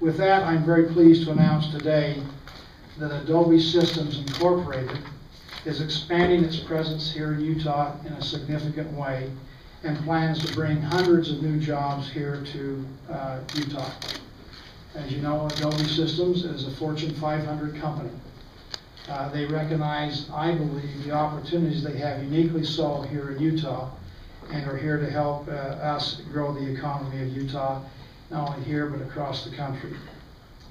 With that, I'm very pleased to announce today that Adobe Systems Inc. is expanding its presence here in Utah in a significant way and plans to bring hundreds of new jobs here to Utah. As you know, Adobe Systems is a Fortune 500 company. They recognize, I believe, the opportunities they have uniquely so here in Utah, and are here to help us grow the economy of Utah, not only here but across the country.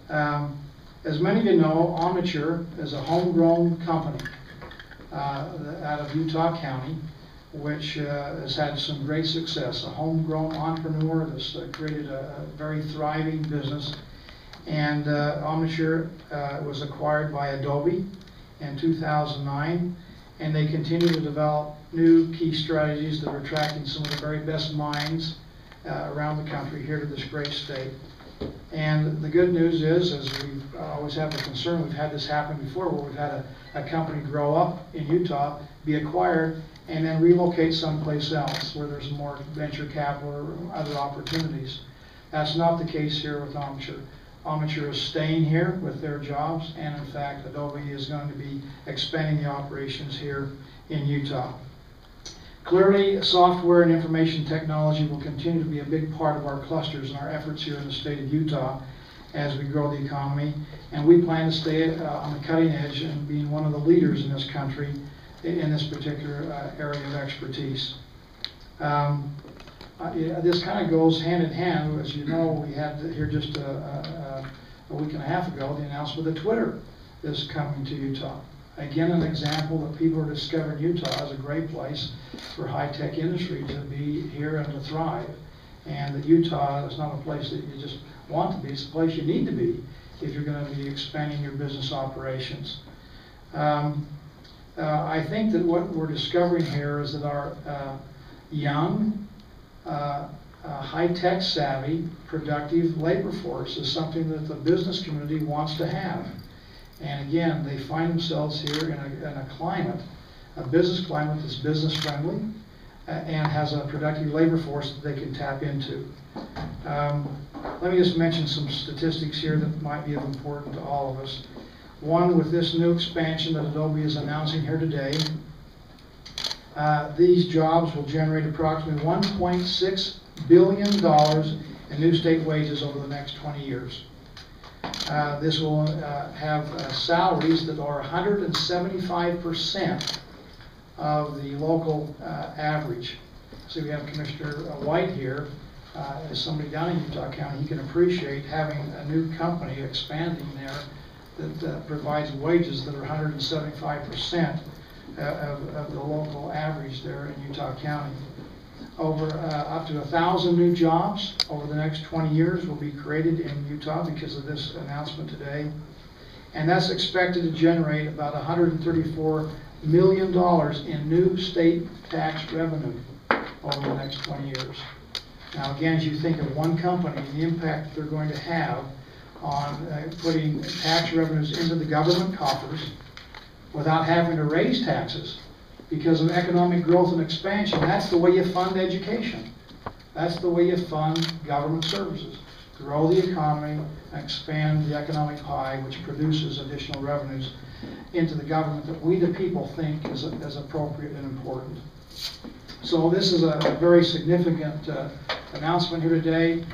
As many of you know, Omniture is a homegrown company out of Utah County, which has had some great success. A homegrown entrepreneur that's created a very thriving business. And Omniture was acquired by Adobe in 2009, and they continue to develop new key strategies that are attracting some of the very best minds around the country here to this great state. And the good news is, as we always have the concern, we've had this happen before, where we've had a company grow up in Utah, be acquired, and then relocate someplace else where there's more venture capital or other opportunities. That's not the case here with Omniture. Omniture is staying here with their jobs, and in fact, Adobe is going to be expanding the operations here in Utah. Clearly, software and information technology will continue to be a big part of our clusters and our efforts here in the state of Utah as we grow the economy, and we plan to stay on the cutting edge and being one of the leaders in this country in this particular area of expertise. This kind of goes hand in hand. As you know, we had here just a week and a half ago the announcement that Twitter is coming to Utah. Again, an example that people are discovering Utah as a great place for high-tech industry to be here and to thrive. And that Utah is not a place that you just want to be, it's a place you need to be if you're going to be expanding your business operations. I think that what we're discovering here is that our young, high-tech savvy, productive labor force is something that the business community wants to have. And again, they find themselves here in a climate, a business climate that's business friendly and has a productive labor force that they can tap into. Let me just mention some statistics here that might be of importance to all of us. One, with this new expansion that Adobe is announcing here today, these jobs will generate approximately $1.6 billion in new state wages over the next 20 years. This will have salaries that are 175% of the local average. So we have Commissioner White here, as somebody down in Utah County. He can appreciate having a new company expanding there that provides wages that are 175% of the local average there in Utah County. Over up to 1,000 new jobs over the next 20 years will be created in Utah because of this announcement today. And that's expected to generate about $134 million in new state tax revenue over the next 20 years. Now again, as you think of one company, the impact they're going to have on putting tax revenues into the government coffers without having to raise taxes because of economic growth and expansion. That's the way you fund education. That's the way you fund government services. Grow the economy and expand the economic pie, which produces additional revenues into the government that we the people think is appropriate and important. So this is a very significant announcement here today.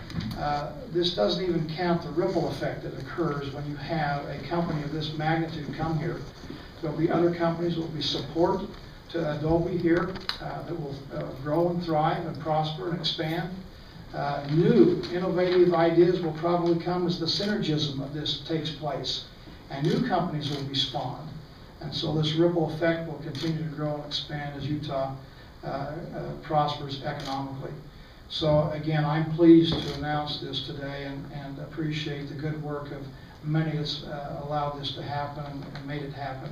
This doesn't even count the ripple effect that occurs when you have a company of this magnitude come here. There'll be other companies that will be support to Adobe here that will grow and thrive and prosper and expand. New innovative ideas will probably come as the synergism of this takes place, and new companies will be spawned. And so this ripple effect will continue to grow and expand as Utah prospers economically. So again, I'm pleased to announce this today and appreciate the good work of many that's allowed this to happen and made it happen.